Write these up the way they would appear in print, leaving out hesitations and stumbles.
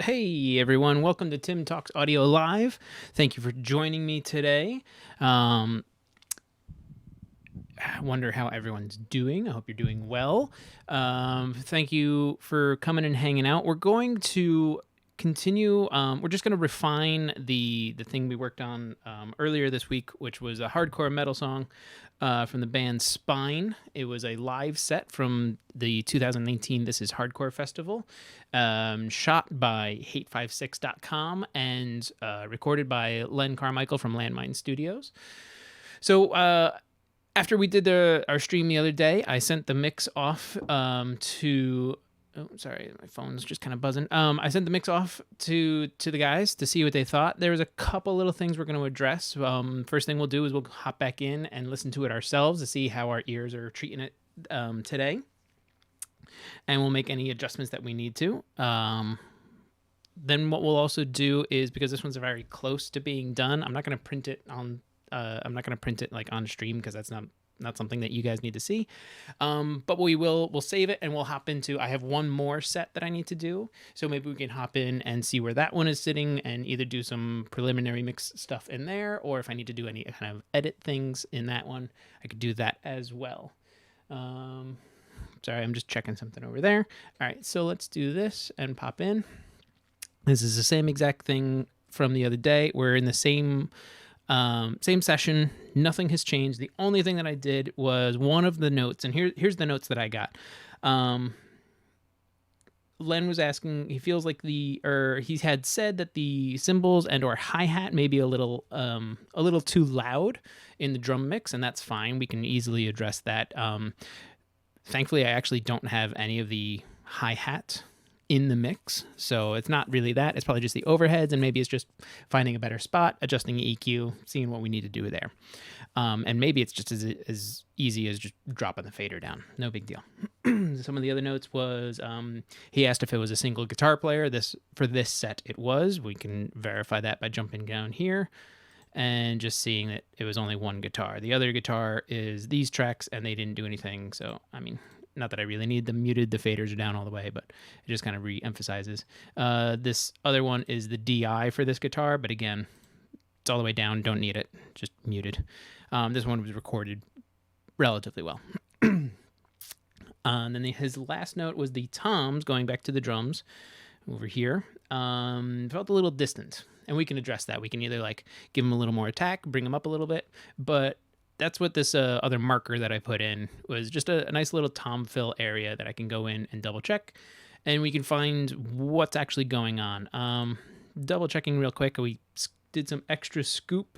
Hey everyone, welcome to Tim Talks Audio Live. Thank you for joining me today. I wonder how everyone's doing. I hope you're doing well. Thank you for coming and hanging out. We're going to continue. We're just going to refine the thing we worked on earlier this week, which was a hardcore metal song from the band Spine. It was a live set from the 2019 This Is Hardcore Festival, shot by hate56.com and recorded by Len Carmichael from Landmine Studios. So after we did our stream the other day, I sent the mix off to... Oh, sorry, my phone's just kind of buzzing. I sent the mix off to the guys to see what they thought. There was a couple little things we're going to address. First thing we'll do is we'll hop back in and listen to it ourselves to see how our ears are treating it today. And we'll make any adjustments that we need to. Then what we'll also do is, because this one's very close to being done, I'm not going to print it on... I'm not going to print it like on stream because that's not something that you guys need to see. But we'll save it and we'll hop into, I have one more set that I need to do. So maybe we can hop in and see where that one is sitting and either do some preliminary mix stuff in there, or if I need to do any kind of edit things in that one, I could do that as well. Sorry, I'm just checking something over there. All right, so let's do this and pop in. This is the same exact thing from the other day. We're in the same session. Nothing has changed. The only thing that I did was one of the notes, and here's the notes that I got. Len was asking, he feels like he had said that the cymbals and or hi-hat may be a little too loud in the drum mix, and that's fine. We can easily address that. Thankfully, I actually don't have any of the hi-hat in the mix, so it's not really that. It's probably just the overheads, and maybe it's just finding a better spot, adjusting the EQ, seeing what we need to do there. And maybe it's just as easy as just dropping the fader down. No big deal. Some of the other notes was he asked if it was a single guitar player. For this set, it was. We can verify that by jumping down here and just seeing that it was only one guitar. The other guitar is these tracks, and they didn't do anything. So, I mean, not that I really need them muted. The faders are down all the way, but it just kind of re-emphasizes. This other one is the DI for this guitar, but again, it's all the way down. Don't need it. Just muted. This one was recorded relatively well. And then his last note was the toms, going back to the drums over here. Felt a little distant, and we can address that. We can either like give them a little more attack, bring them up a little bit, but that's what this other marker that I put in was, just a nice little tom fill area that I can go in and double check, and we can find what's actually going on. Double checking real quick, we did some extra scoop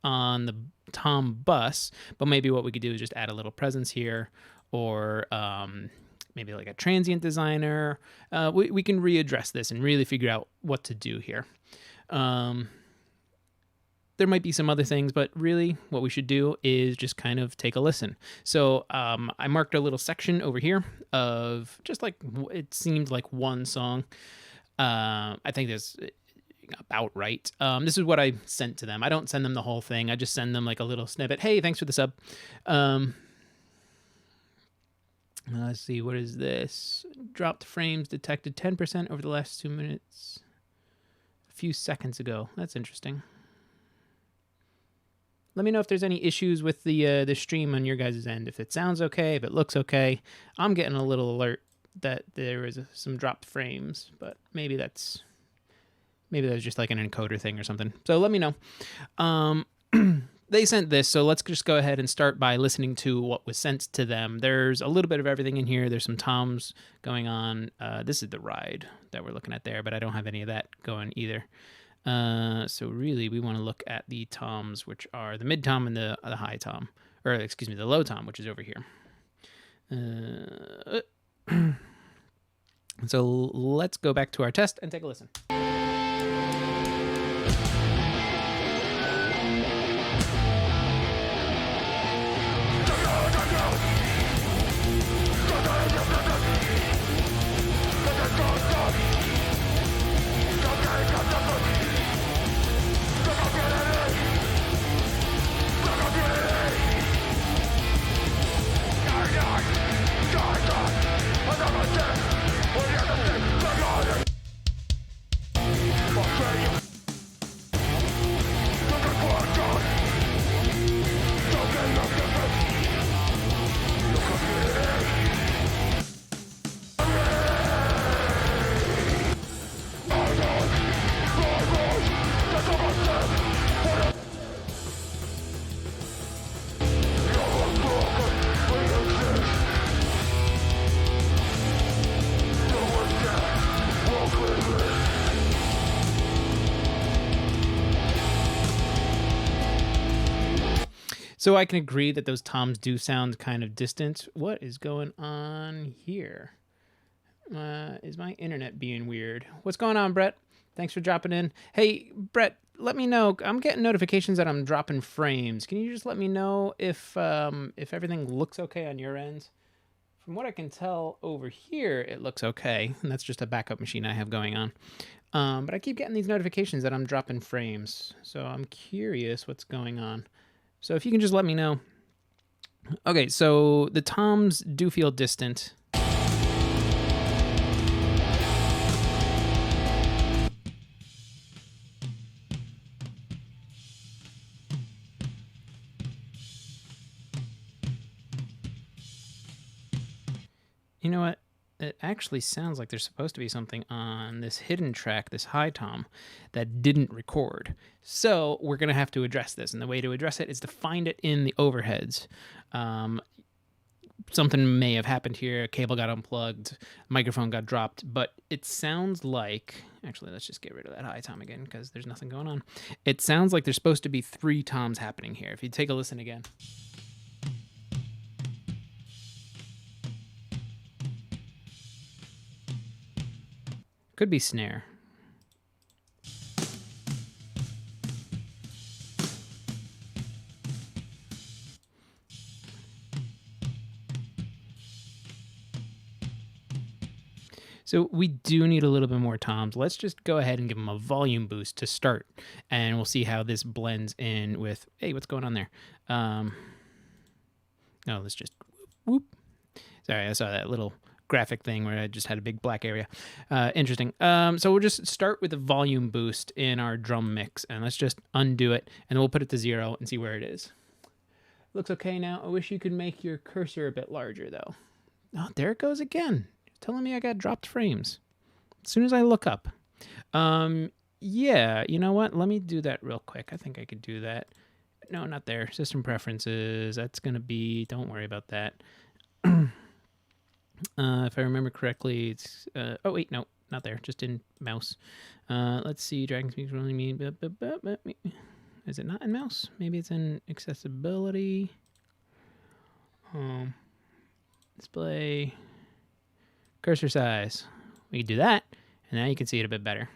on the tom bus, but maybe what we could do is just add a little presence here, or maybe like a transient designer. We can readdress this and really figure out what to do here. There might be some other things, but really what we should do is just kind of take a listen. So I marked a little section over here of just like, it seemed like one song. I think that's about right. This is what I sent to them. I don't send them the whole thing. I just send them like a little snippet. Hey, thanks for the sub. Let's see, what is this? Dropped frames detected 10% over the last 2 minutes. A few seconds ago. That's interesting. Let me know if there's any issues with the stream on your guys' end. If it sounds okay, if it looks okay. I'm getting a little alert that there is some dropped frames, but maybe that's just like an encoder thing or something. So let me know. They sent this, so let's just go ahead and start by listening to what was sent to them. There's a little bit of everything in here. There's some toms going on. This is the ride that we're looking at there, but I don't have any of that going either. So really, we want to look at the toms, which are the mid tom and the high tom, or excuse me, the low tom, which is over here. So let's go back to our test and take a listen. So I can agree that those toms do sound kind of distant. What is going on here? Is my internet being weird? What's going on, Brett? Thanks for dropping in. Hey, Brett, let me know. I'm getting notifications that I'm dropping frames. Can you just let me know if everything looks okay on your end? From what I can tell over here, it looks okay. And that's just a backup machine I have going on. But I keep getting these notifications that I'm dropping frames. So I'm curious what's going on. So if you can just let me know. Okay, so the toms do feel distant. You know what? It actually sounds like there's supposed to be something on this hidden track, this high tom, that didn't record. So we're going to have to address this. And the way to address it is to find it in the overheads. Something may have happened here. A cable got unplugged, microphone got dropped, but it sounds like... Actually, let's just get rid of that high tom again because there's nothing going on. It sounds like there's supposed to be 3 toms happening here. If you take a listen again... Could be snare. So we do need a little bit more toms. Let's just go ahead and give them a volume boost to start, and we'll see how this blends in with... Hey, what's going on there? No, let's just... Whoop. Sorry, I saw that little graphic thing where I just had a big black area. Interesting. So we'll just start with a volume boost in our drum mix, and let's just undo it, and then we'll put it to 0 and see where it is. Looks okay now. I wish you could make your cursor a bit larger, though. Oh, there it goes again. It's telling me I got dropped frames as soon as I look up. Yeah, you know what? Let me do that real quick. I think I could do that. No, not there. System preferences. That's going to be... Don't worry about that. If I remember correctly, it's... oh, wait, no, not there. Just in mouse. Let's see. Dragon speaks really mean. Is it not in mouse? Maybe it's in accessibility. Display. Cursor size. We can do that, and now you can see it a bit better.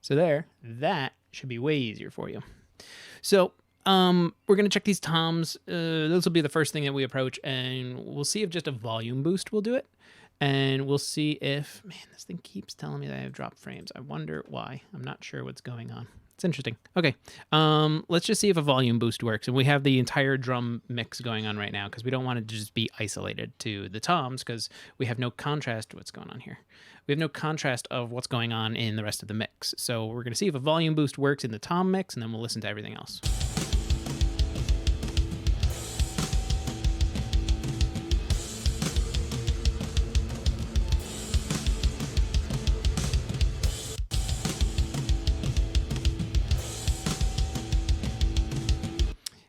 So there. That should be way easier for you. So... we're going to check these toms. Those will be the first thing that we approach, and we'll see if just a volume boost will do it. And we'll see if... Man, this thing keeps telling me that I have dropped frames. I wonder why. I'm not sure what's going on. It's interesting. Okay, let's just see if a volume boost works. And we have the entire drum mix going on right now because we don't want it to just be isolated to the toms because we have no contrast. What's going on here? We have no contrast of what's going on in the rest of the mix. So we're going to see if a volume boost works in the tom mix, and then we'll listen to everything else.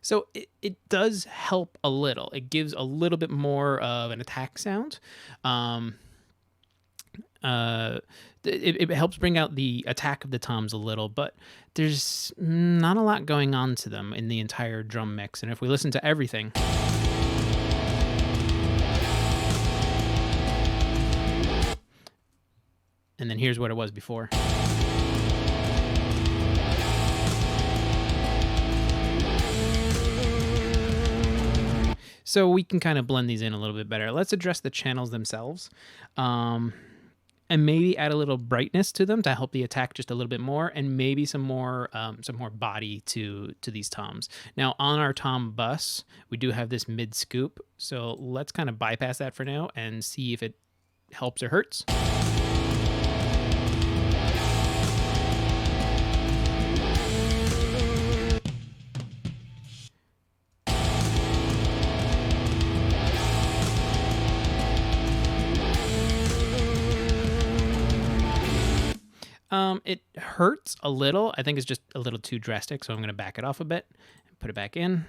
So it does help a little. It gives a little bit more of an attack sound. It helps bring out the attack of the toms a little, but there's not a lot going on to them in the entire drum mix. And if we listen to everything... And then here's what it was before. So we can kind of blend these in a little bit better. Let's address the channels themselves, and maybe add a little brightness to them to help the attack just a little bit more, and maybe some more body to these toms. Now on our tom bus, we do have this mid scoop, so let's kind of bypass that for now and see if it helps or hurts. It hurts a little. I think it's just a little too drastic, so I'm going to back it off a bit and put it back in.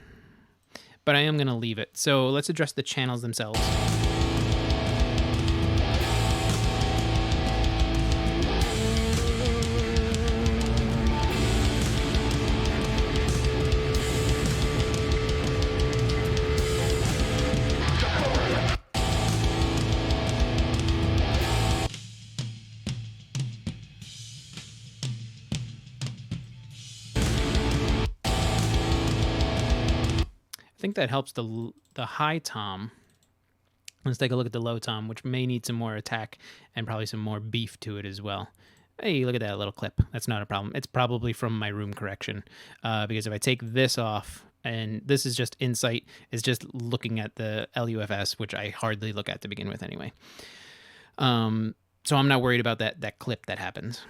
But I am going to leave it. So let's address the channels themselves. think that helps the high tom. Let's take a look at the low tom, which may need some more attack and probably some more beef to it as well. Hey, look at that little clip. That's not a problem. It's probably from my room correction, because if I take this off, and this is just insight, is just looking at the LUFS, which I hardly look at to begin with anyway. So I'm not worried about that clip that happens.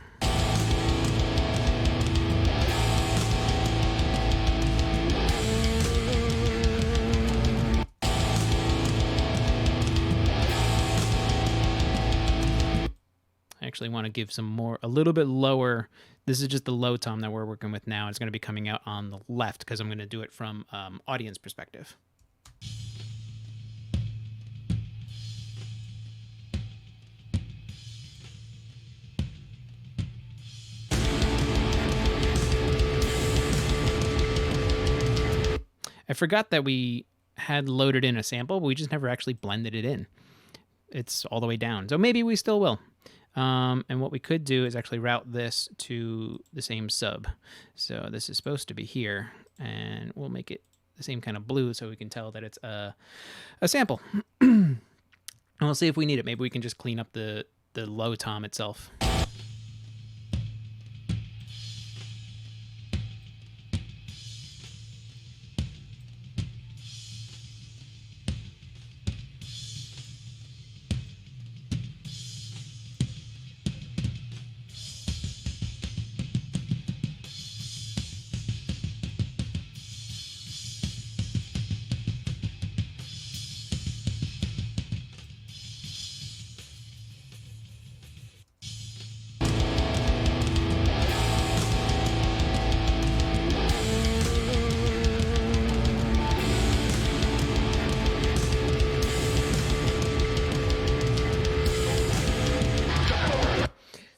I actually want to give some more, a little bit lower. This is just the low tom that we're working with now. It's going to be coming out on the left because I'm going to do it from audience perspective. I forgot that we had loaded in a sample, but we just never actually blended it in. It's all the way down. So maybe we still will. And what we could do is actually route this to the same sub. So this is supposed to be here, and we'll make it the same kind of blue so we can tell that it's a sample. And we'll see if we need it. Maybe we can just clean up the low tom itself.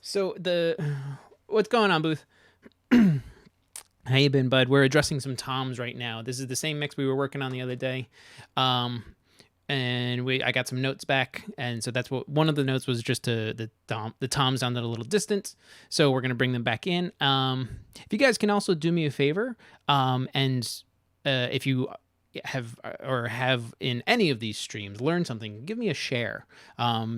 So what's going on, Booth? How you been, bud? We're addressing some toms right now. This is the same mix we were working on the other day. And I got some notes back, and so that's what one of the notes was, just the toms sounded a little distant, so we're gonna bring them back in. If you guys can also do me a favor, and if you have in any of these streams learned something, give me a share,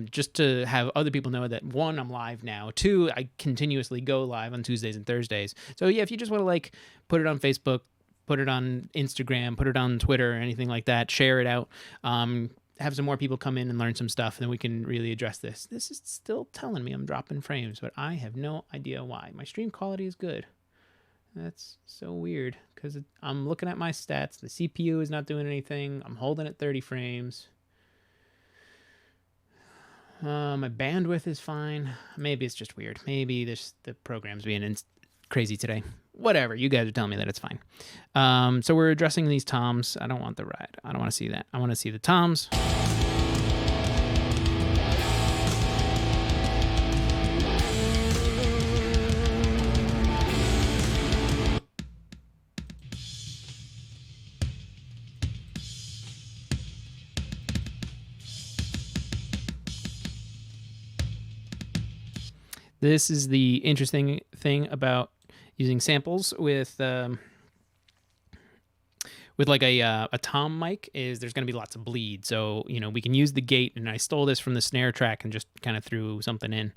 just to have other people know that, one, I'm live now, two, I continuously go live on Tuesdays and Thursdays. So yeah, if you just want to like put it on Facebook, put it on Instagram, put it on Twitter, or anything like that, share it out, have some more people come in and learn some stuff, and then we can really address this. This is still telling me I'm dropping frames, but I have no idea why. My stream quality is good. That's so weird, because I'm looking at my stats. The CPU is not doing anything. I'm holding at 30 frames. My bandwidth is fine. Maybe it's just weird. Maybe the program's being crazy today. Whatever. You guys are telling me that it's fine. So we're addressing these toms. I don't want the ride. I don't want to see that. I want to see the toms. This is the interesting thing about using samples with like a tom mic, is there's going to be lots of bleed. So, you know, we can use the gate, and I stole this from the snare track and just kind of threw something in,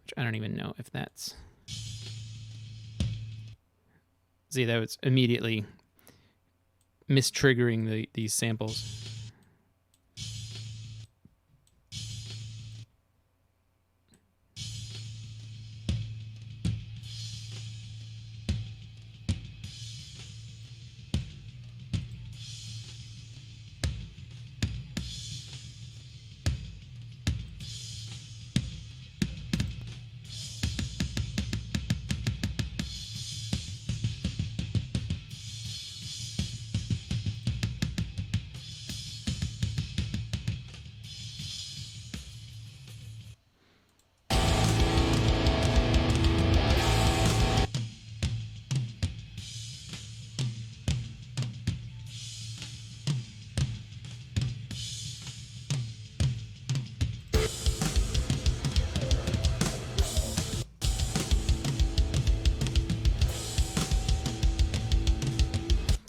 which I don't even know if that's... See, that was immediately mistriggering these samples.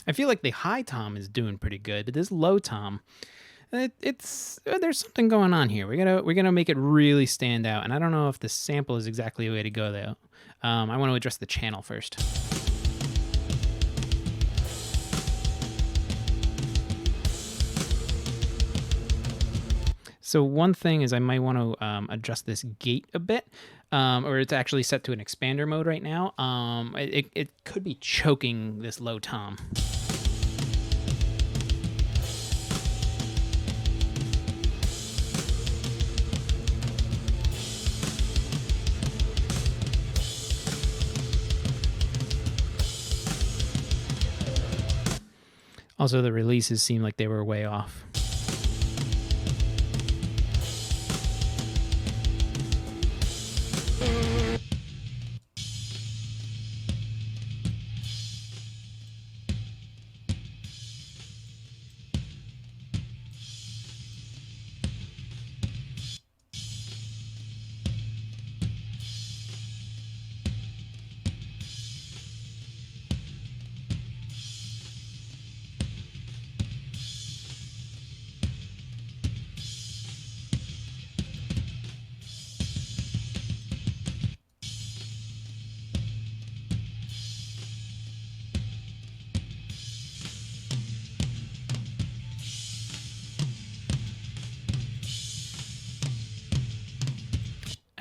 I feel like the high tom is doing pretty good, but this low tom, it's there's something going on here. We're gonna make it really stand out, and I don't know if the sample is exactly the way to go though. I want to address the channel first. So one thing is I might want to adjust this gate a bit, or it's actually set to an expander mode right now. It could be choking this low tom. Also, the releases seem like they were way off.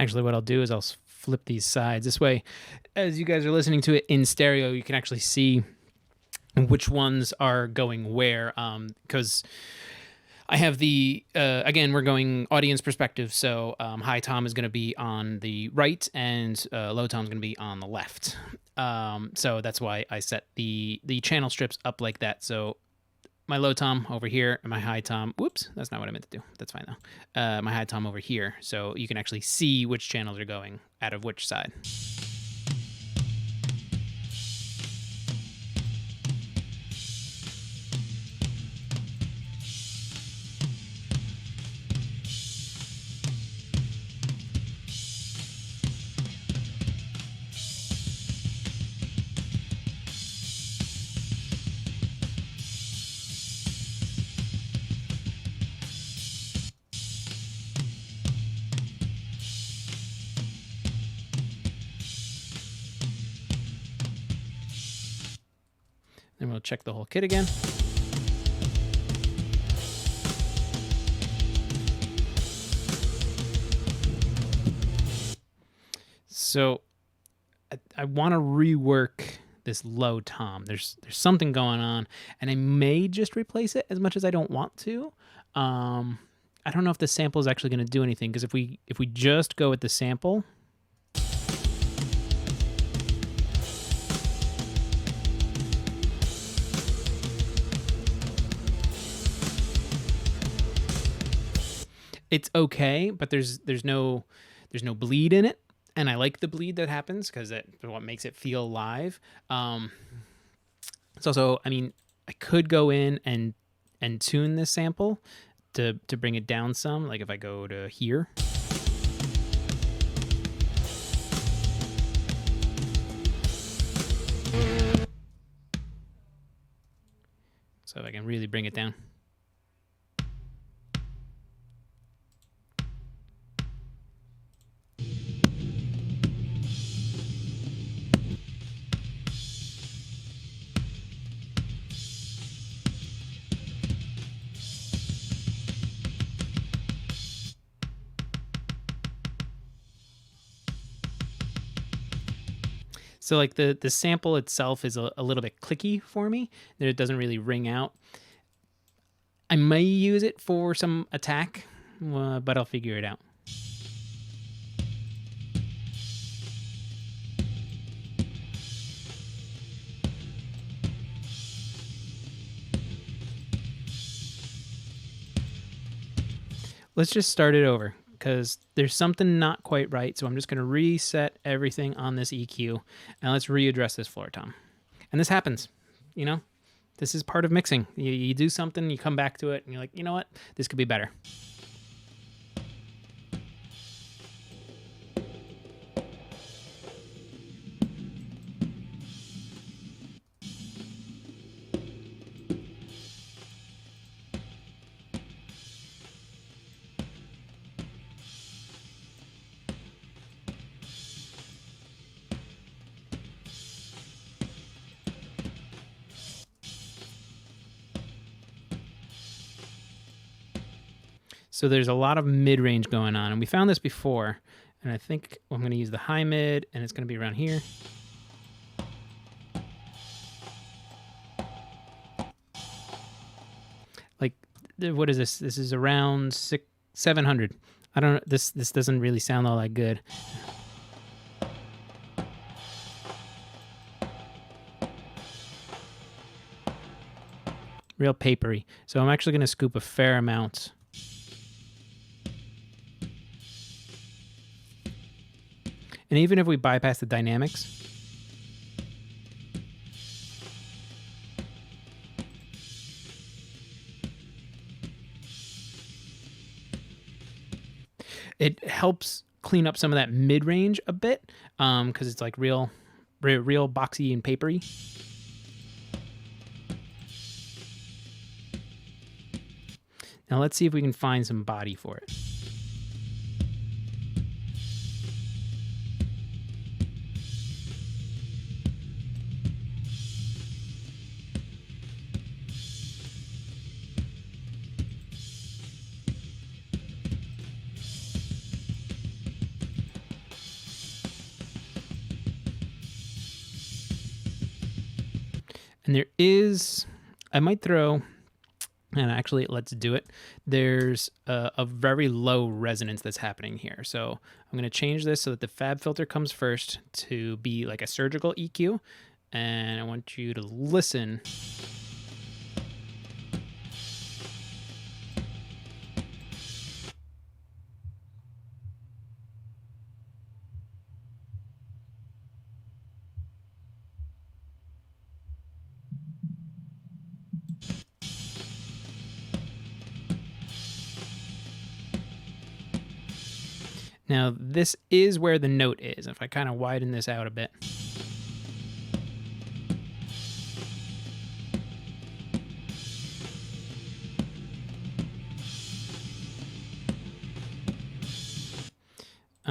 Actually, what I'll do is I'll flip these sides. This way, as you guys are listening to it in stereo, you can actually see which ones are going where. Because I have the, again, we're going audience perspective. So high tom is going to be on the right and low tom is going to be on the left. So that's why I set the channel strips up like that. So my low tom over here and my high tom, whoops, that's not what I meant to do. That's fine though. My high tom over here. So you can actually see which channels are going out of which side. Then we'll check the whole kit again. So I want to rework this low tom. There's something going on, and I may just replace it as much as I don't want to. I don't know if the sample is actually going to do anything, because if we just go with the sample, it's okay, but there's no bleed in it, and I like the bleed that happens because that's what makes it feel live. It's also, I mean, I could go in and tune this sample to bring it down some, like if I go to here. So if I can really bring it down. So like the sample itself is a little bit clicky for me. It doesn't really ring out. I may use it for some attack, but I'll figure it out. Let's just start it over, because there's something not quite right. So I'm just going to reset everything on this EQ, and let's readdress this floor tom. And this happens, you know, this is part of mixing. You do something, you come back to it, and you're like, you know what, this could be better. So there's a lot of mid-range going on, and we found this before, and I think I'm going to use the high mid, and it's going to be around here. Like, what is this? This is around 700. I don't. This doesn't really sound all that good. Real papery. So I'm actually going to scoop a fair amount. And even if we bypass the dynamics, it helps clean up some of that mid-range a bit, because it's like real boxy and papery. Now let's see if we can find some body for it. And there is, I might throw, and actually let's do it. There's a very low resonance that's happening here. So I'm going to change this so that the fab filter comes first to be like a surgical EQ. And I want you to listen. Now, this is where the note is. If I kind of widen this out a bit.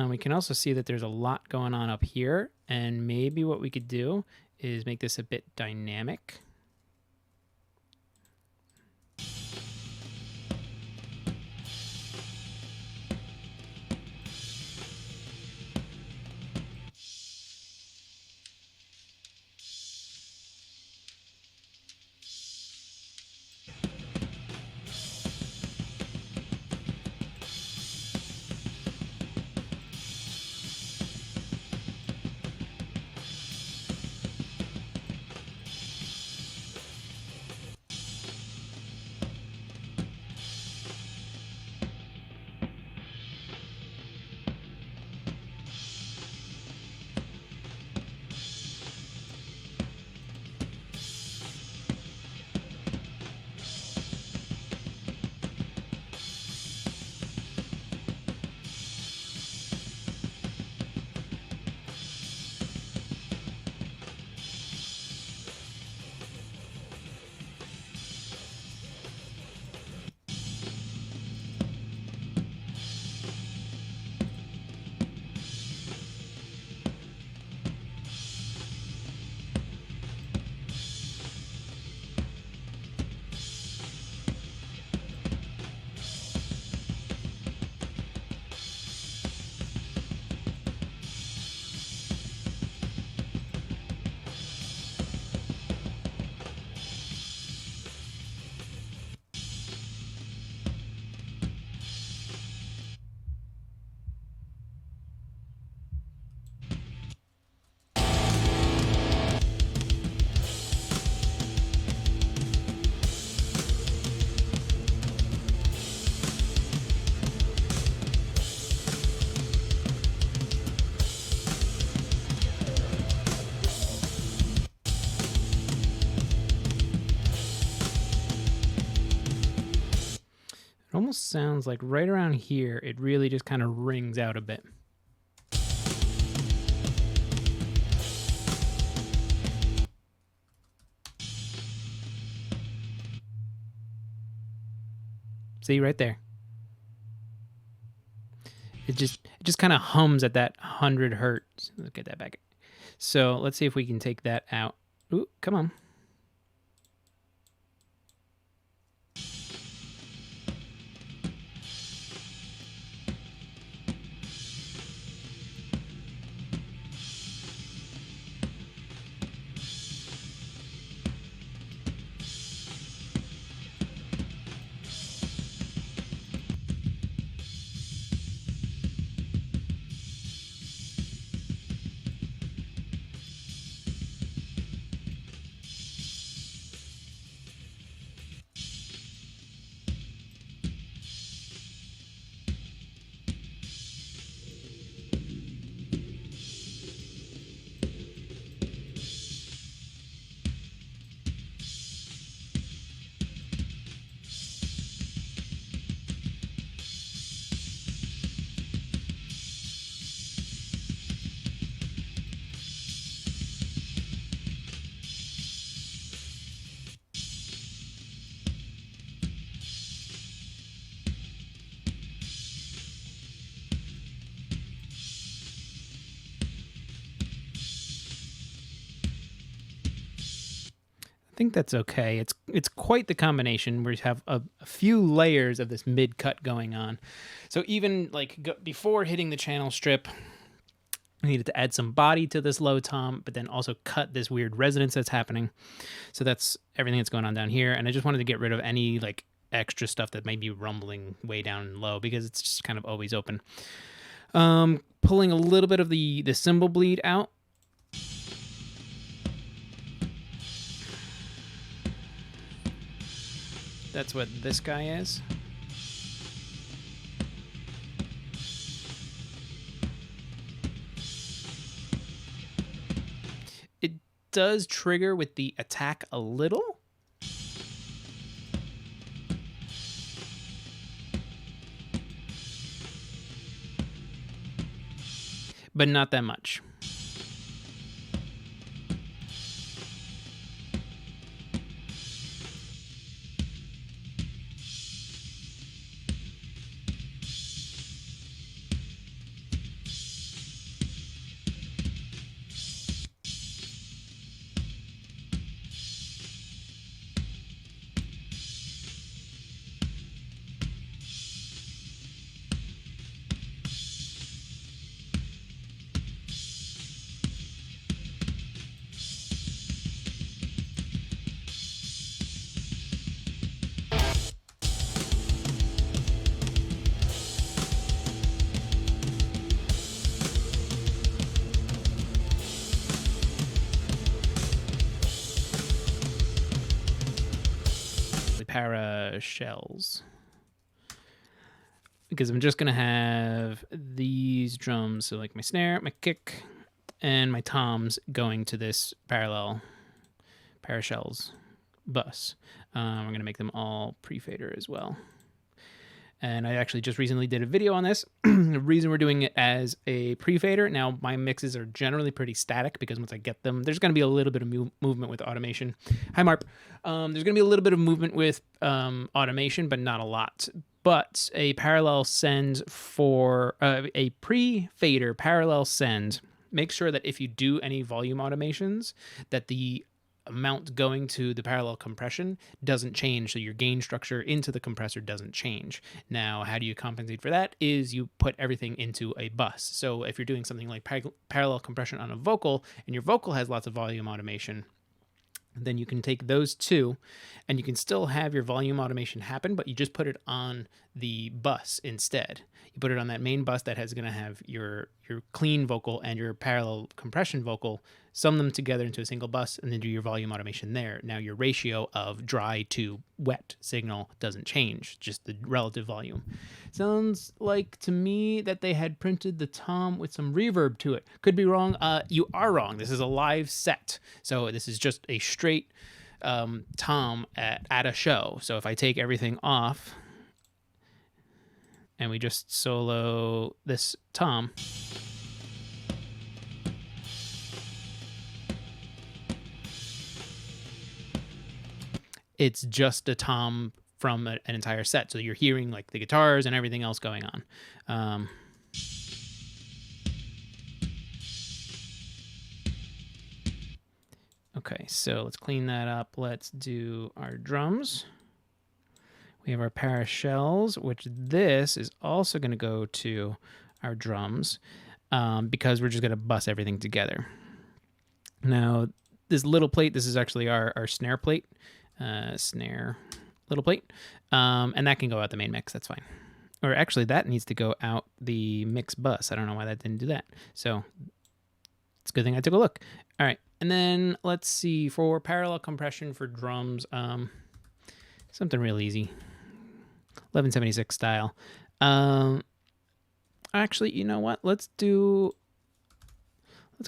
We can also see that there's a lot going on up here. And maybe what we could do is make this a bit dynamic. It almost sounds like right around here, it really just kind of rings out a bit. See right there. It just kind of hums at that 100 hertz. Let's get that back. So let's see if we can take that out. Ooh, come on. think that's okay. It's quite the combination where you have a few layers of this mid cut going on. So even like before hitting the channel strip, I needed to add some body to this low tom, but then also cut this weird resonance that's happening. So that's everything that's going on down here. And I just wanted to get rid of any like extra stuff that may be rumbling way down low because it's just kind of always open. Pulling a little bit of the cymbal bleed out. That's what this guy is. It does trigger with the attack a little. But not that much. Para shells, because I'm just gonna have these drums, so like my snare, my kick, and my toms going to this parallel para shells bus. I'm gonna make them all pre-fader as well. And I actually just recently did a video on this. The reason we're doing it as a pre-fader, now my mixes are generally pretty static because once I get them, there's going to be a little bit of movement with automation. Hi, Marp. There's going to be a little bit of movement with automation, but not a lot. But a parallel send for a pre-fader parallel send, make sure that if you do any volume automations, that the amount going to the parallel compression doesn't change, so your gain structure into the compressor doesn't change. Now, how do you compensate for that? Is you put everything into a bus. So if you're doing something like parallel compression on a vocal, and your vocal has lots of volume automation, then you can take those two, and you can still have your volume automation happen, but you just put it on the bus instead. You put it on that main bus that is going to have your clean vocal and your parallel compression vocal, sum them together into a single bus, and then do your volume automation there. Now your ratio of dry to wet signal doesn't change, just the relative volume. Sounds like to me that they had printed the tom with some reverb to it. Could be wrong. You are wrong. This is a live set. So this is just a straight tom at a show. So if I take everything off and we just solo this tom, it's just a tom from an entire set. So you're hearing like the guitars and everything else going on. Okay, so let's clean that up. Let's do our drums. We have our para shells, which this is also going to go to our drums because we're just going to bus everything together. Now, this little plate, this is actually our snare plate. Snare little plate, and that can go out the main mix. That's fine. Or actually, that needs to go out the mix bus. I don't know why that didn't do that. So it's a good thing I took a look. All right, and then let's see for parallel compression for drums. Something real easy, 1176 style. Actually, you know what? Let's go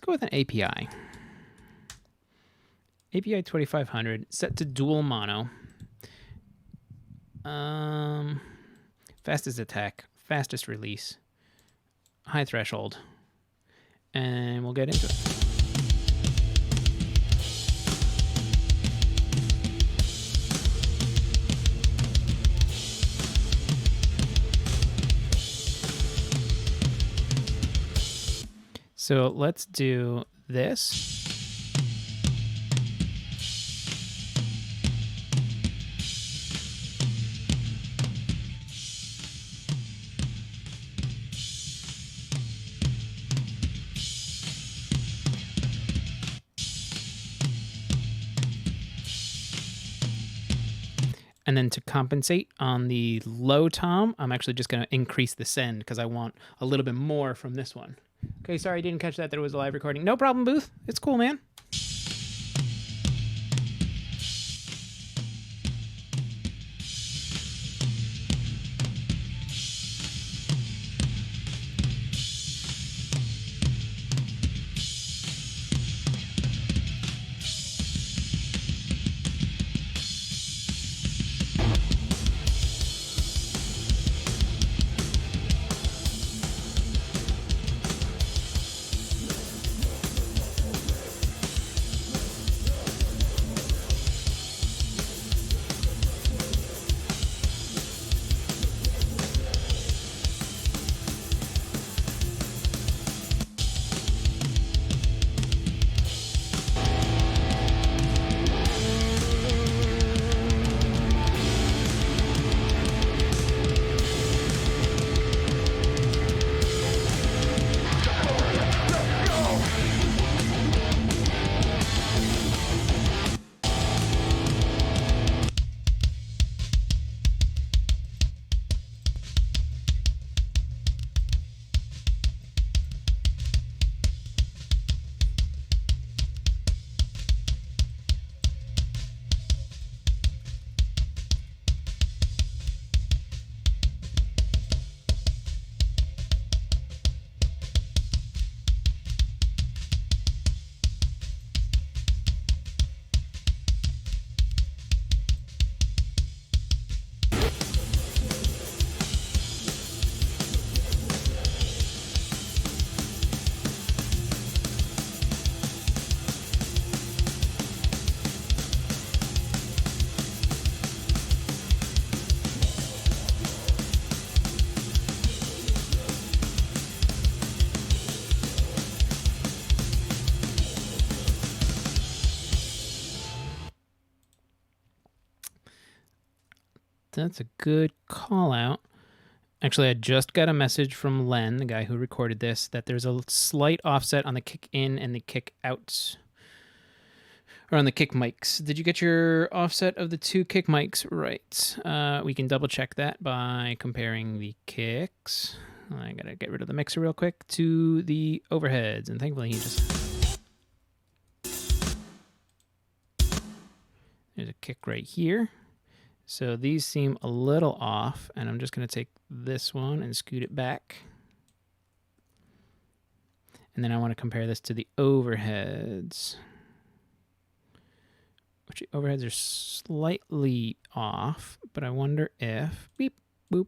with an API. API 2500 set to dual mono. Fastest attack, fastest release, high threshold, and we'll get into it. So let's do this. And then to compensate on the low tom, I'm actually just going to increase the send because I want a little bit more from this one. Okay, sorry, I didn't catch that it was a live recording. No problem, Booth. It's cool, man. That's a good call out. Actually, I just got a message from Len, the guy who recorded this, that there's a slight offset on the kick in and the kick out, or on the kick mics. Did you get your offset of the two kick mics right? We can double check that by comparing the kicks. I gotta get rid of the mixer real quick to the overheads, and thankfully he just... There's a kick right here. So these seem a little off, and I'm just going to take this one and scoot it back. And then I want to compare this to the overheads, which the overheads are slightly off, but I wonder if... Beep, boop.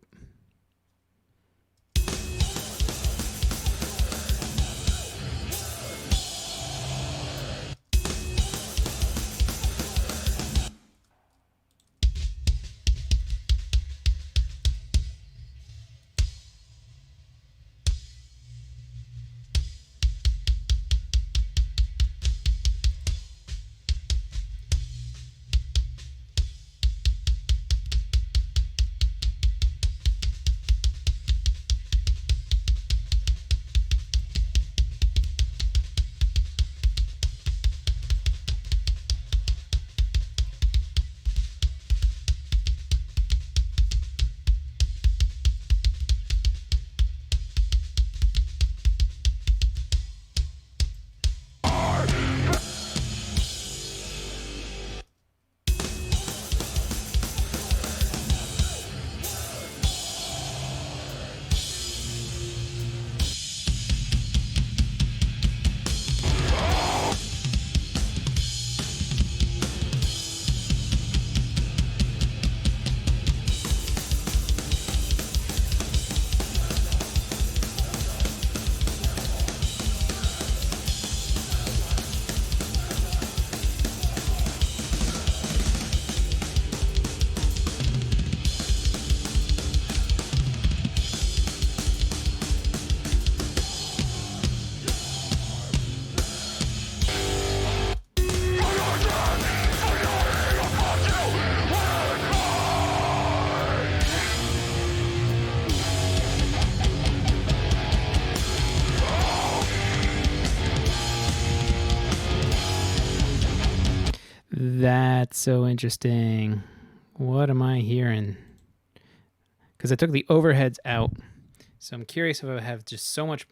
That's so interesting. What am I hearing? Because I took the overheads out. So I'm curious if I have just so much...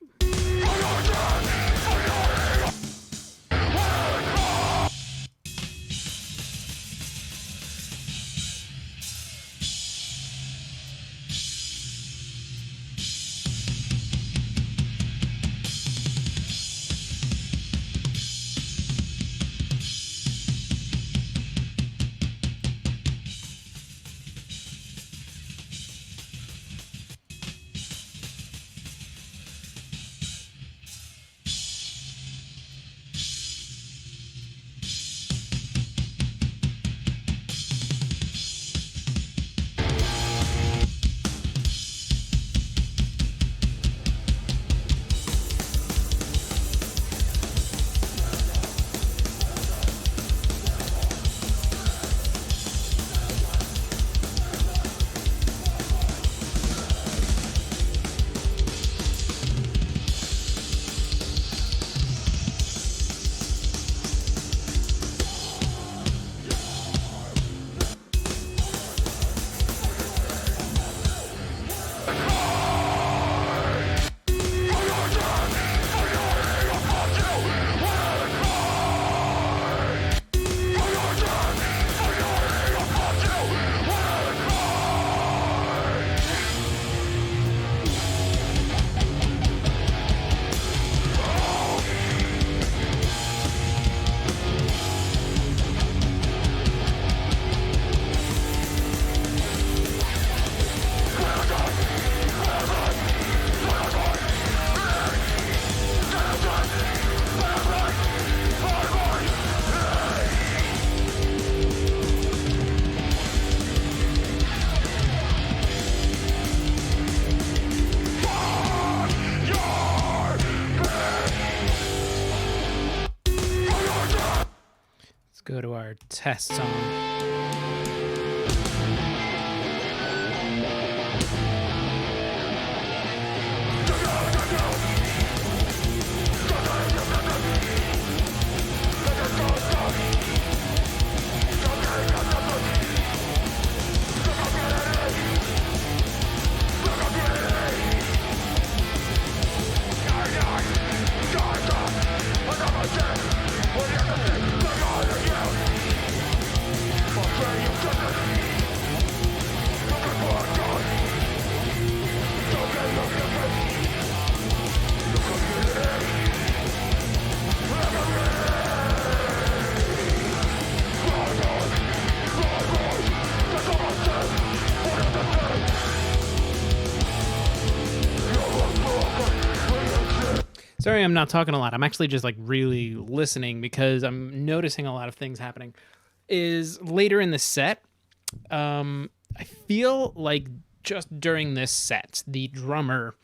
Go to our test song. Sorry, I'm not talking a lot. I'm actually just like really listening because I'm noticing a lot of things happening. Is later in the set, I feel like just during this set, the drummer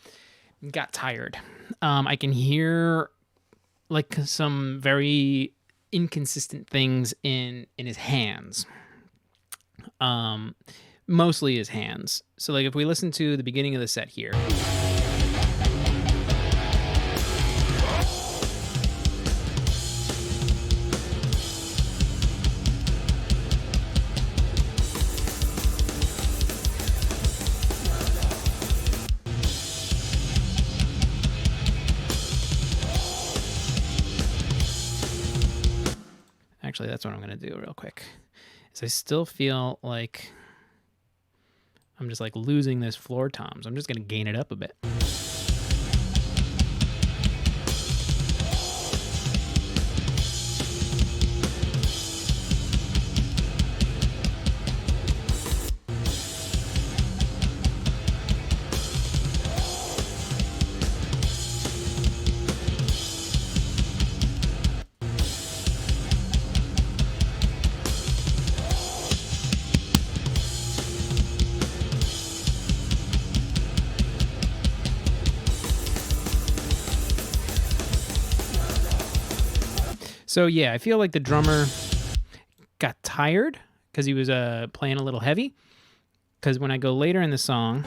got tired. I can hear like some very inconsistent things in his hands. Mostly his hands. So like if we listen to the beginning of the set here. Actually, that's what I'm going to do real quick. Is I still feel like I'm just like losing this floor tom. So I'm just going to gain it up a bit. So yeah, I feel like the drummer got tired because he was playing a little heavy. Because when I go later in the song,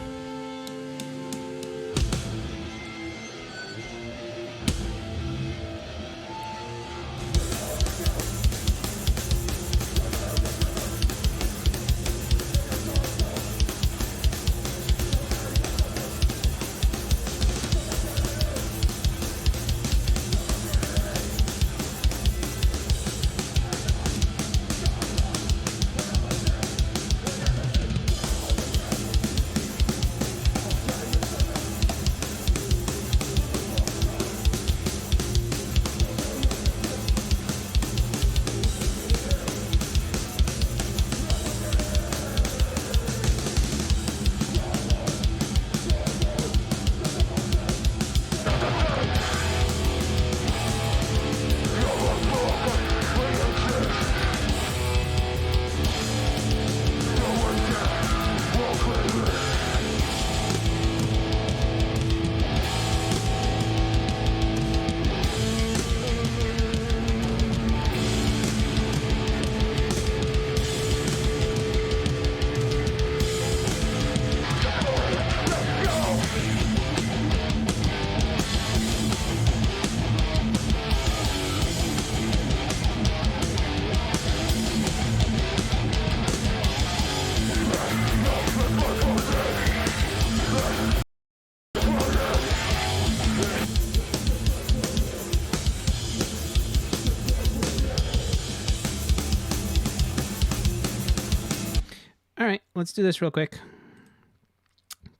let's do this real quick.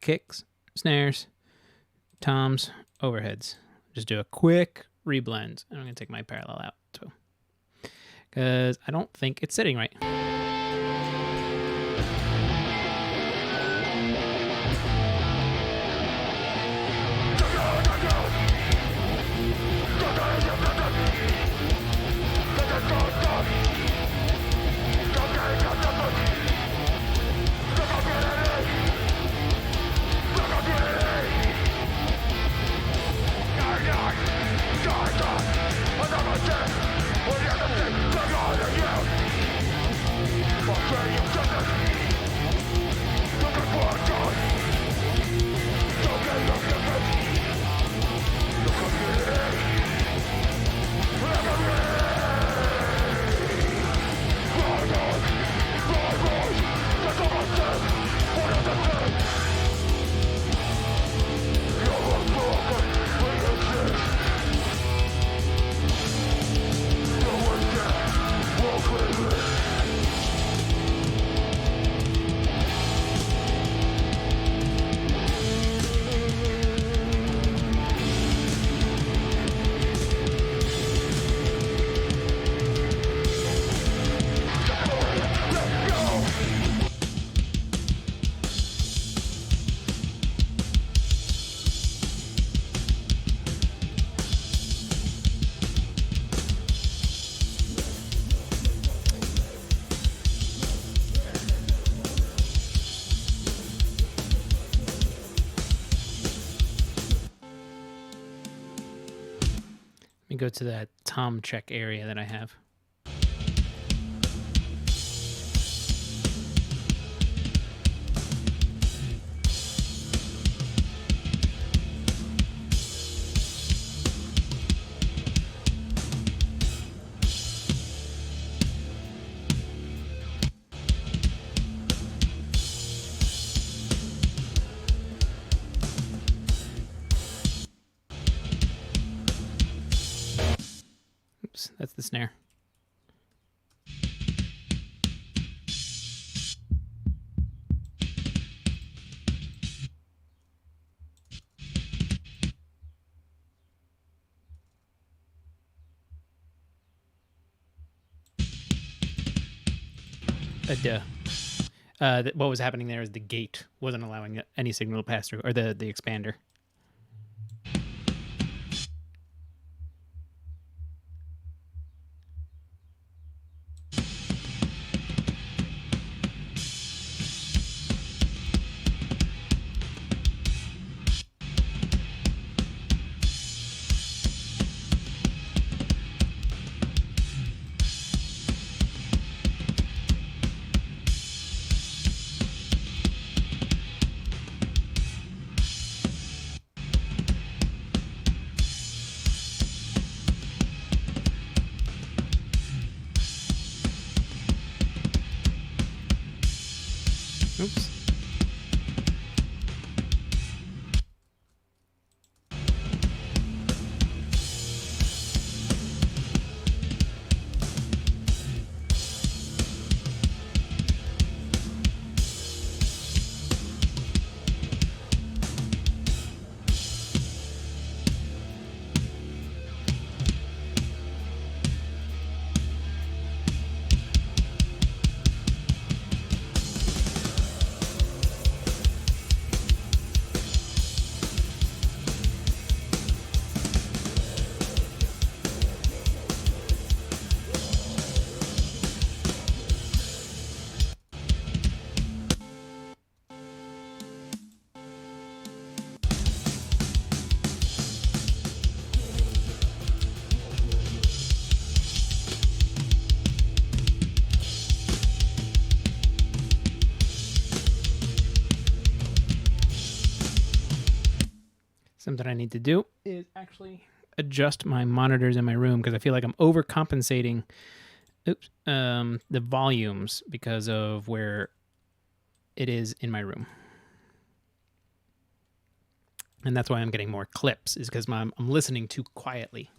Kicks, snares, toms, overheads. Just do a quick reblend. I'm going to take my parallel out too, because I don't think it's sitting right. Let me go to that tom check area that I have. Oops, that's the snare. What was happening there is the gate wasn't allowing any signal to pass through, or the expander. Oops. Something I need to do is actually adjust my monitors in my room, because I feel like I'm overcompensating the volumes because of where it is in my room. And that's why I'm getting more clips, is because I'm listening too quietly.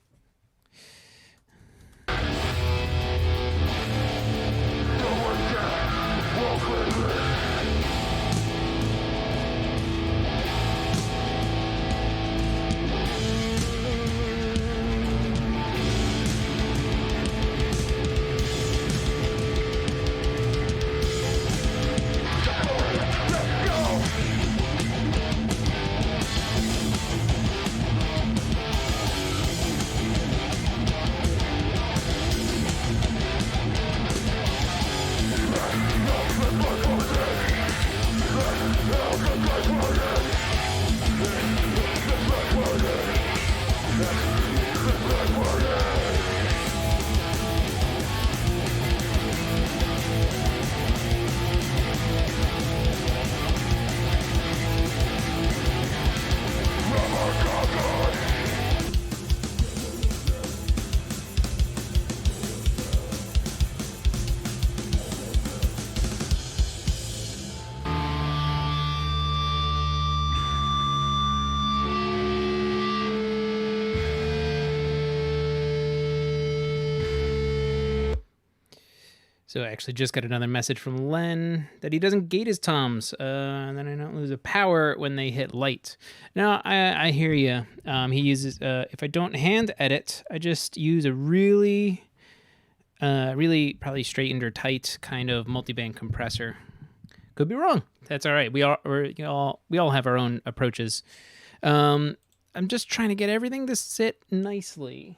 So I actually just got another message from Len that he doesn't gate his toms, and then I don't lose a power when they hit light. Now, I hear you. He uses, if I don't hand edit, I just use a really probably straightened or tight kind of multiband compressor. Could be wrong. That's all right. We all have our own approaches. I'm just trying to get everything to sit nicely.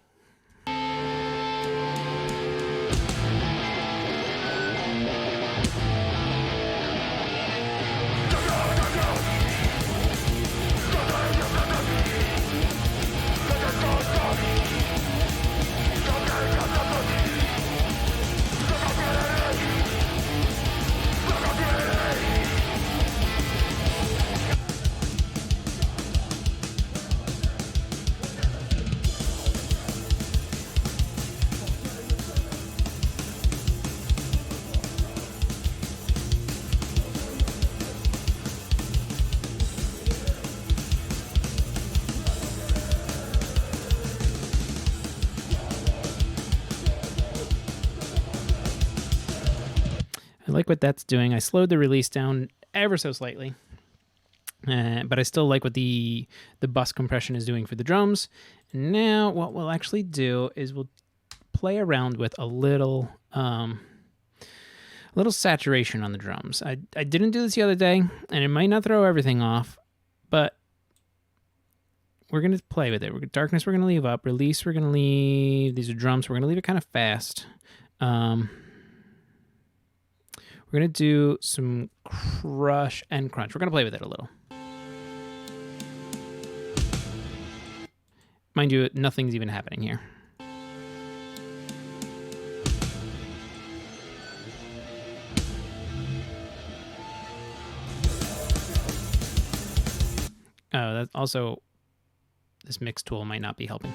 I like what that's doing. I slowed the release down ever so slightly, but I still like what the bus compression is doing for the drums. And now what we'll actually do is we'll play around with a little saturation on the drums. I didn't do this the other day, and it might not throw everything off, but we're going to play with it. Darkness we're going to leave up. Release we're going to leave. These are drums. We're going to leave it kind of fast. We're going to do some crush and crunch. We're going to play with it a little. Mind you, nothing's even happening here. Oh, that's also, this mix tool might not be helping.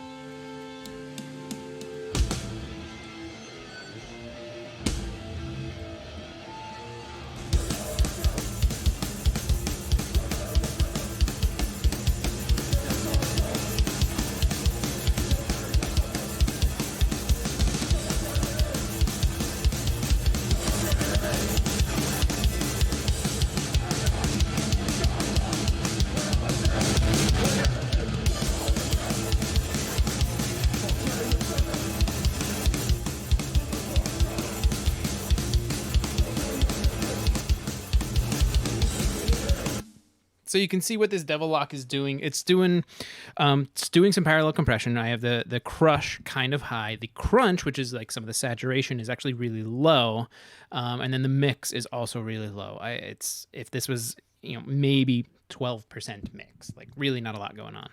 So you can see what this Devil Lock is doing. It's doing some parallel compression. I have the crush kind of high. The crunch, which is like some of the saturation, is actually really low, and then the mix is also really low. If this was maybe 12% mix, like really not a lot going on.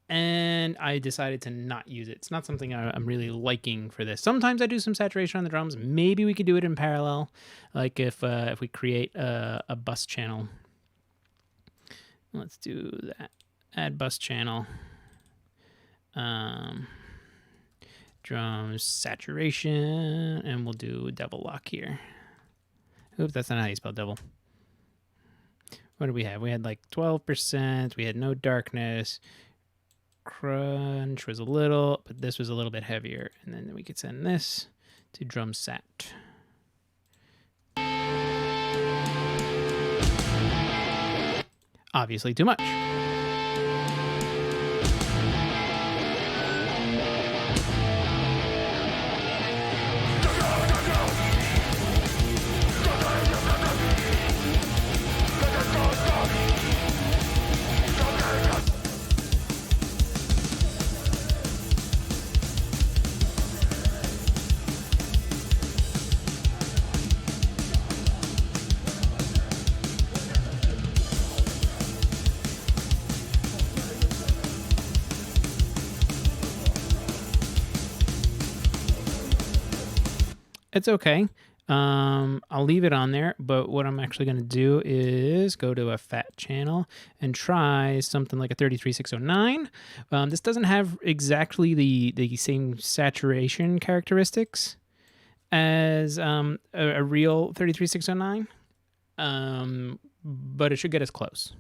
And I decided to not use it. It's not something I'm really liking for this. Sometimes I do some saturation on the drums. Maybe we could do it in parallel, like if we create a bus channel. Let's do that. Add bus channel. Drums saturation, and we'll do Devil Lock here. Oops, that's not how you spell devil. What did we have? We had like 12%. We had no darkness. Crunch was a little, but this was a little bit heavier. And then we could send this to drum sat. Obviously too much. It's okay. I'll leave it on there, but what I'm actually going to do is go to a fat channel and try something like a 33609. This doesn't have exactly the same saturation characteristics as a real 33609, but it should get us close.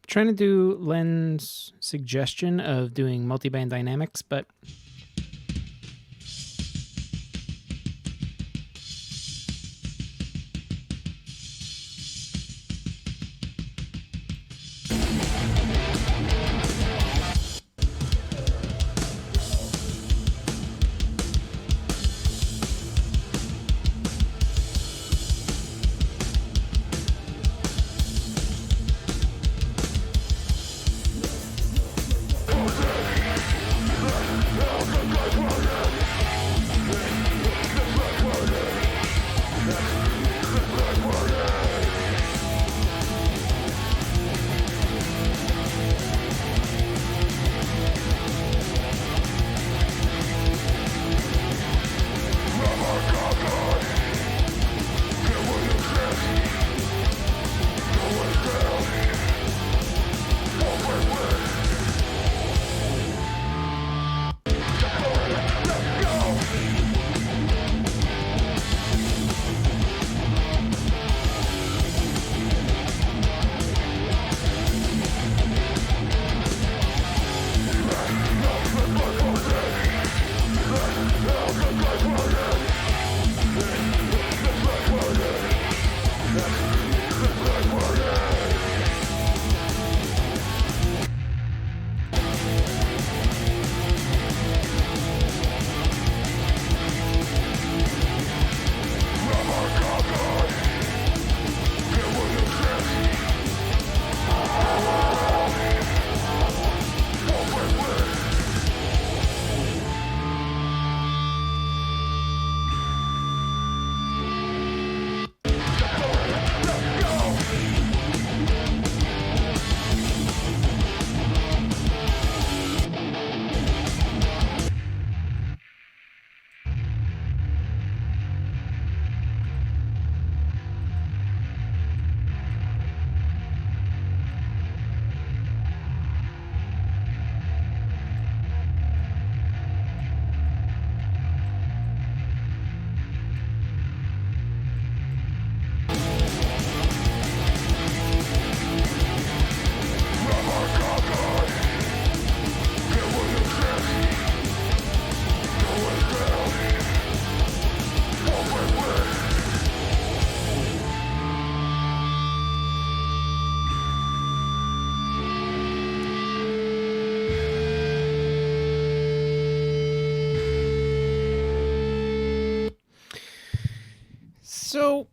Trying to do Len's suggestion of doing multiband dynamics, but So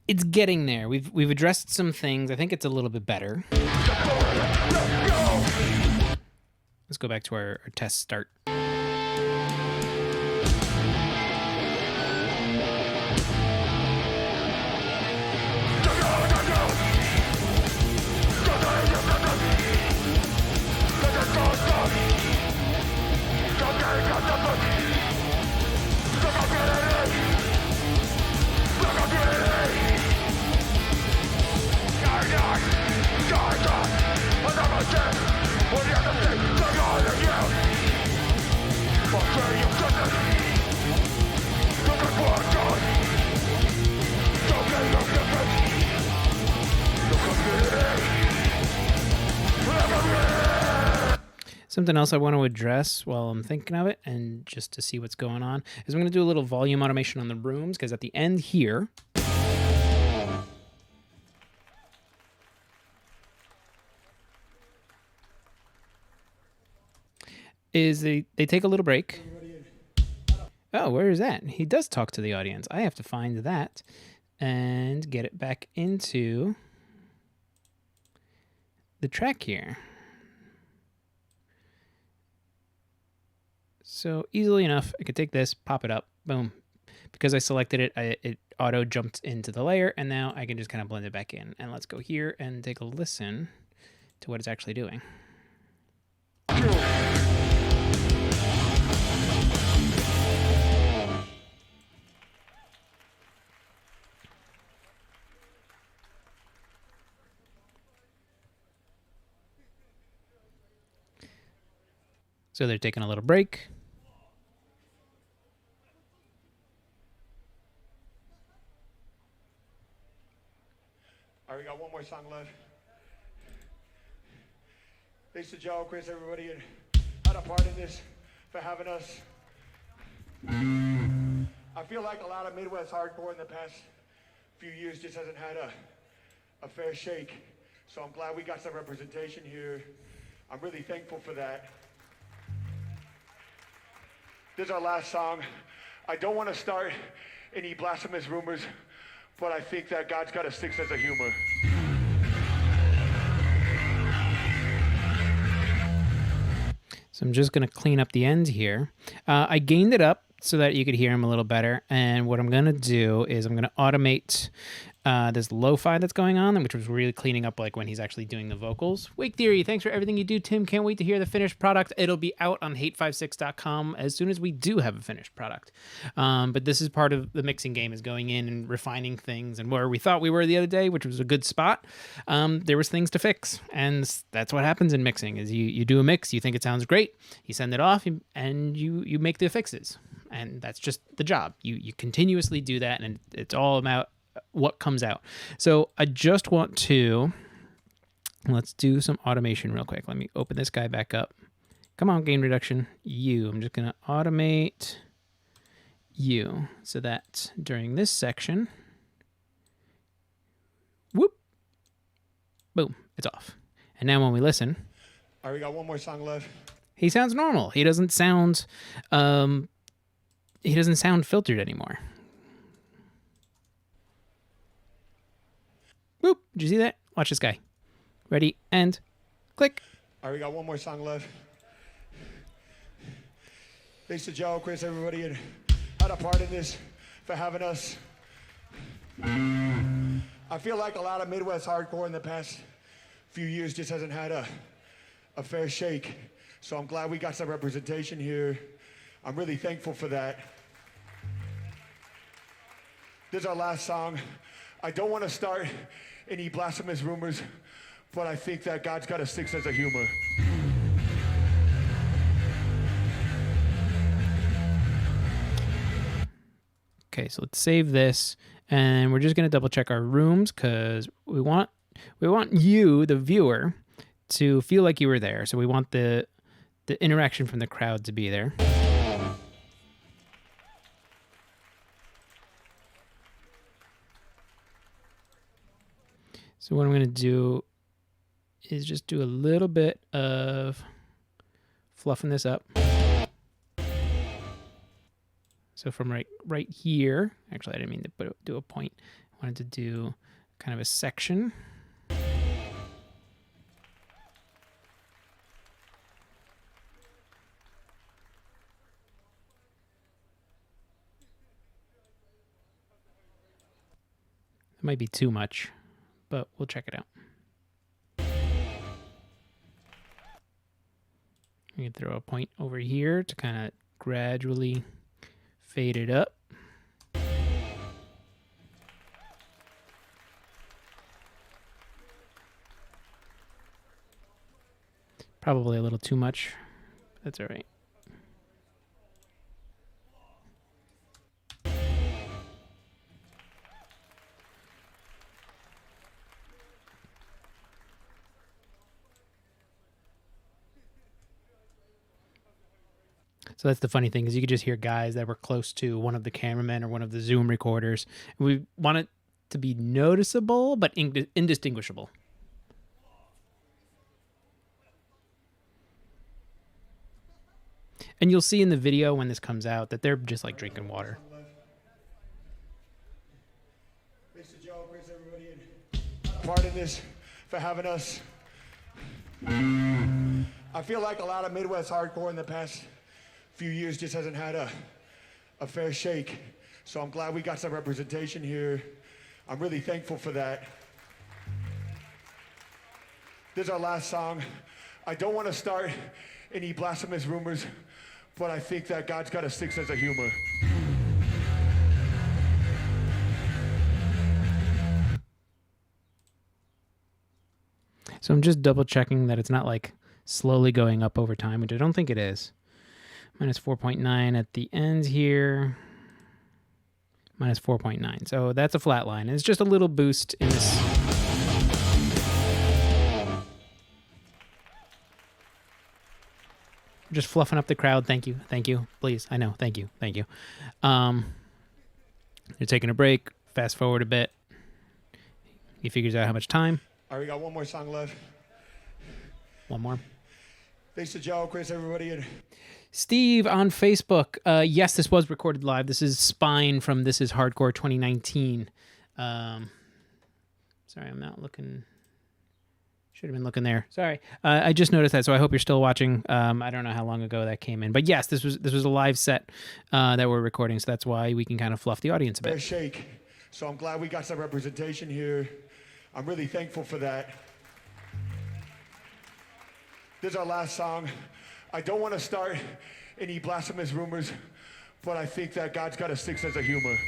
it's getting there. We've addressed some things. I think it's a little bit better. Let's go back to our test start. Something else I want to address while I'm thinking of it, and just to see what's going on, is I'm going to do a little volume automation on the rooms, because at the end here, is they take a little break. Oh, where is that? He does talk to the audience. I have to find that and get it back into the track here. So easily enough, I could take this, pop it up, boom. Because I selected it, it auto jumped into the layer, and now I can just kind of blend it back in. And let's go here and take a listen to what it's actually doing. So they're taking a little break. All right, we got one more song left. Thanks to Joe, Chris, everybody had a part in this for having us. I feel like a lot of Midwest hardcore in the past few years just hasn't had a fair shake. So I'm glad we got some representation here. I'm really thankful for that. This is our last song. I don't want to start any blasphemous rumors, but I think that God's got a sick sense of humor. So I'm just going to clean up the end here. I gained it up so that you could hear him a little better. And what I'm going to do is I'm going to automate this lo-fi that's going on, which was really cleaning up like when he's actually doing the vocals. Wake Theory, thanks for everything you do, Tim. Can't wait to hear the finished product. It'll be out on hate56.com as soon as we do have a finished product. But this is part of the mixing game, is going in and refining things, and where we thought we were the other day, which was a good spot, there was things to fix. And that's what happens in mixing, is you do a mix, you think it sounds great, you send it off, and you make the fixes. And that's just the job. You continuously do that, and it's all about what comes out. So I just want to, let's do some automation real quick. Let me open this guy back up. Come on, gain reduction. I'm just going to automate you so that during this section, whoop, boom, it's off. And now when we listen, all right, we got one more song left. He sounds normal. He doesn't sound filtered anymore. Whoop! Did you see that? Watch this guy. Ready, and click. All right, we got one more song left. Thanks to Joe, Chris, everybody had a part in this for having us. I feel like a lot of Midwest hardcore in the past few years just hasn't had a fair shake. So I'm glad we got some representation here. I'm really thankful for that. This is our last song. I don't want to start any blasphemous rumors, but I think that God's got a sick sense of humor. Okay, so let's save this, and we're just going to double check our rooms, because we want you, the viewer, to feel like you were there. So we want the interaction from the crowd to be there. So what I'm going to do is just do a little bit of fluffing this up. So from right here, actually I didn't mean to do a point. I wanted to do kind of a section. It might be too much, but we'll check it out. We can throw a point over here to kind of gradually fade it up. Probably a little too much. That's all right. So that's the funny thing, is you could just hear guys that were close to one of the cameramen or one of the Zoom recorders. We want it to be noticeable but indistinguishable. And you'll see in the video when this comes out that they're just like drinking water. Thanks to Joe, thanks everybody part of this for having us. I feel like a lot of Midwest hardcore in the past few years just hasn't had a fair shake. So I'm glad we got some representation here. I'm really thankful for that. This is our last song. I don't want to start any blasphemous rumors, but I think that God's got a sick sense of humor. So I'm just double checking that it's not like slowly going up over time, which I don't think it is. Minus 4.9 at the ends here. Minus 4.9. So that's a flat line. It's just a little boost in this. Just fluffing up the crowd. Thank you. Thank you. Please. I know. Thank you. Thank you. You're taking a break. Fast forward a bit. He figures out how much time. All right, we got one more song left. One more. Thanks to Joe, Chris, everybody. Steve on Facebook. Yes, this was recorded live. This is Spine from This Is Hardcore 2019. Sorry, I'm not looking. Should have been looking there. Sorry. I just noticed that, so I hope you're still watching. I don't know how long ago that came in. But yes, this was a live set that we're recording, so that's why we can kind of fluff the audience a bit. Fair shake. So I'm glad we got some representation here. I'm really thankful for that. This is our last song. I don't want to start any blasphemous rumors, but I think that God's got a sick sense of humor.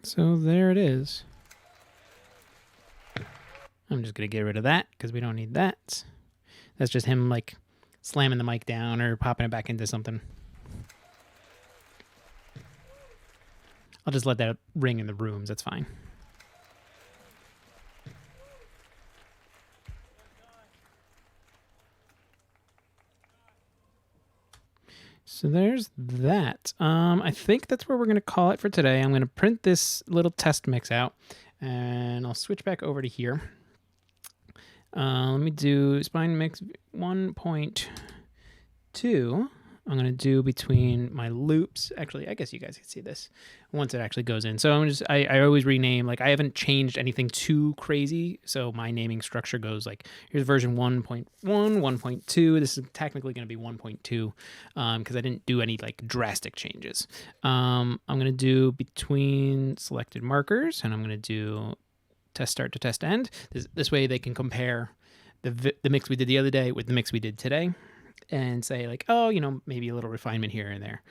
So there it is. I'm just going to get rid of that because we don't need that. That's just him like slamming the mic down or popping it back into something. I'll just let that ring in the rooms. That's fine. So there's that. I think that's where we're going to call it for today. I'm going to print this little test mix out, and I'll switch back over to here. Let me do spine mix 1.2. I'm going to do between my loops. Actually, I guess you guys can see this once it actually goes in. So I always rename, like I haven't changed anything too crazy. So my naming structure goes like, here's version 1.1, 1.2. This is technically going to be 1.2 because I didn't do any like drastic changes. I'm going to do between selected markers, and I'm going to do test start to test end. This way they can compare the mix we did the other day with the mix we did today, and say like, oh, maybe a little refinement here and there.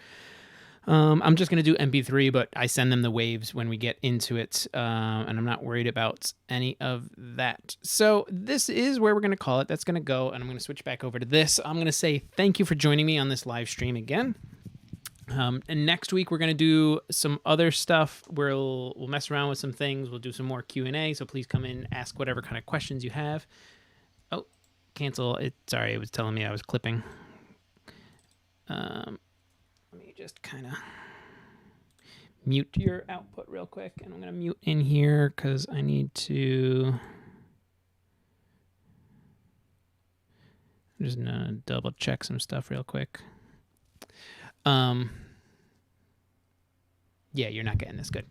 I'm just going to do MP3, but I send them the waves when we get into it, and I'm not worried about any of that. So this is where we're going to call it. That's going to go, and I'm going to switch back over to this. I'm going to say thank you for joining me on this live stream again. And next week we're going to do some other stuff. We'll mess around with some things. We'll do some more Q&A, so please come in, ask whatever kind of questions you have. Cancel it. Sorry, it was telling me I was clipping. Let me just kind of mute your output real quick, and I'm going to mute in here because I need to. I'm just going to double check some stuff real quick. Yeah, you're not getting this good.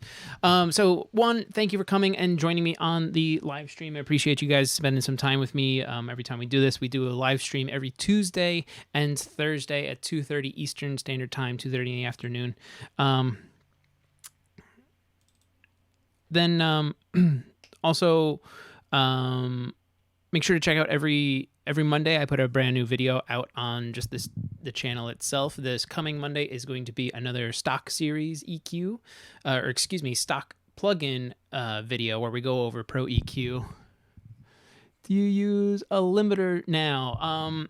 So one, thank you for coming and joining me on the live stream. I appreciate you guys spending some time with me. Every time we do this, we do a live stream every Tuesday and Thursday at 2:30 Eastern Standard Time, 2:30 in the afternoon. Then also make sure to check out every Monday I put a brand new video out on just the channel itself. This coming Monday is going to be another stock series EQ, stock plugin video where we go over Pro EQ. Do you use a limiter now?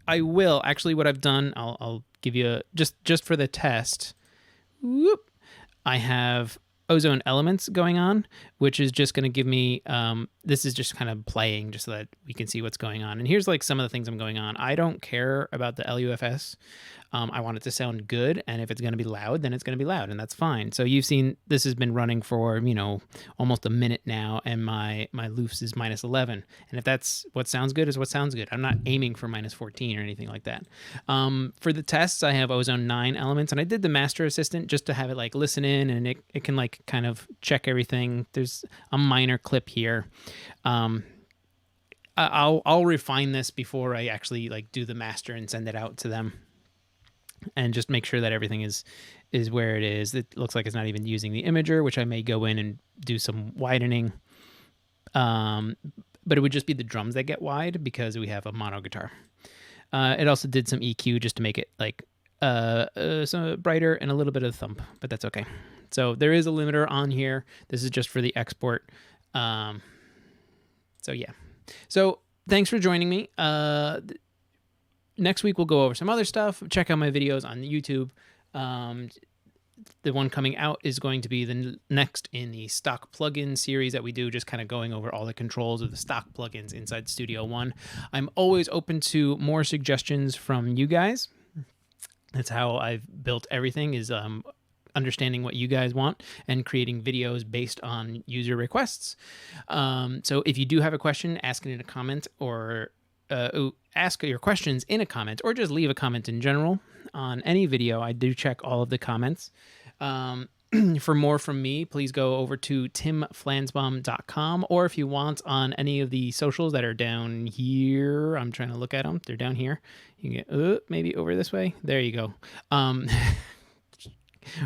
I will. Actually, what I've done, I'll give you just for the test. Whoop, I have ozone elements going on, which is just going to give me, this is just kind of playing just so that we can see what's going on. And here's like some of the things I'm going on. I don't care about the LUFS. I want it to sound good. And if it's going to be loud, then it's going to be loud, and that's fine. So you've seen this has been running for, almost a minute now, and my loofs is -11. And if that's what sounds good is what sounds good. I'm not aiming for -14 or anything like that. For the tests, I have ozone 9 elements, and I did the master assistant just to have it like listen in, and it can like kind of check everything. There's a minor clip here. I'll refine this before I actually like do the master and send it out to them, and just make sure that everything is where it is. It looks like it's not even using the imager, which I may go in and do some widening. But it would just be the drums that get wide because we have a mono guitar. It also did some EQ just to make it like some brighter and a little bit of thump, but that's okay. So there is a limiter on here. This is just for the export. So yeah. So thanks for joining me. Next week we'll go over some other stuff. Check out my videos on YouTube. The one coming out is going to be the next in the stock plugin series that we do, just kind of going over all the controls of the stock plugins inside Studio One. I'm always open to more suggestions from you guys. That's how I've built everything, is understanding what you guys want and creating videos based on user requests. So if you do have a question, ask it in a comment, or ask your questions in a comment, or just leave a comment in general on any video. I do check all of the comments. For more from me, please go over to timflansbaum.com, or if you want, on any of the socials that are down here. I'm trying to look at them. They're down here. You can get maybe over this way. There you go.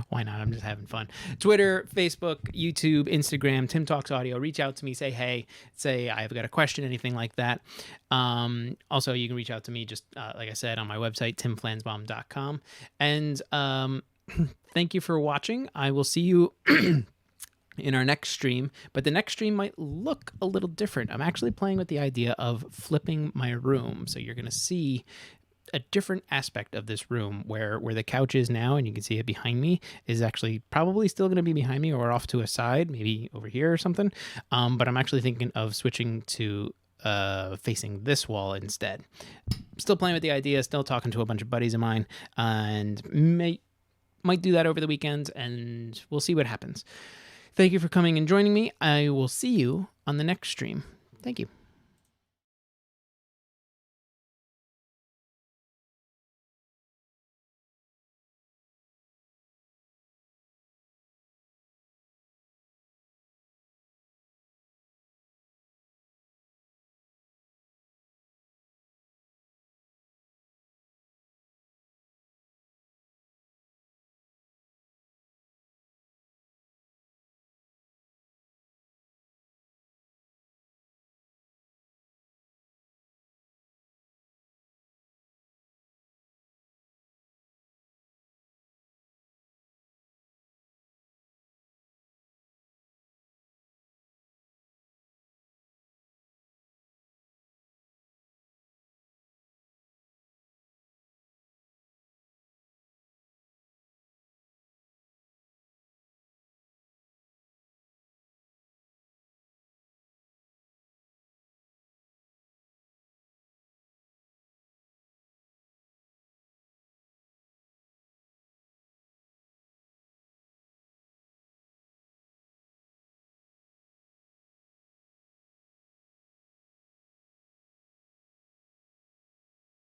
Why not? I'm just having fun. Twitter, Facebook, YouTube, Instagram, Tim Talks Audio. Reach out to me. Say hey. Say I've got a question, anything like that. Also, you can reach out to me just like I said on my website, timflansbaum.com. And thank you for watching. I will see you in our next stream, but the next stream might look a little different. I'm actually playing with the idea of flipping my room. So you're going to see a different aspect of this room where the couch is now, and you can see it behind me, is actually probably still going to be behind me or off to a side, maybe over here or something. But I'm actually thinking of switching to facing this wall instead. Still playing with the idea, still talking to a bunch of buddies of mine, and might do that over the weekend, and we'll see what happens. Thank you for coming and joining me. I will see you on the next stream. Thank you.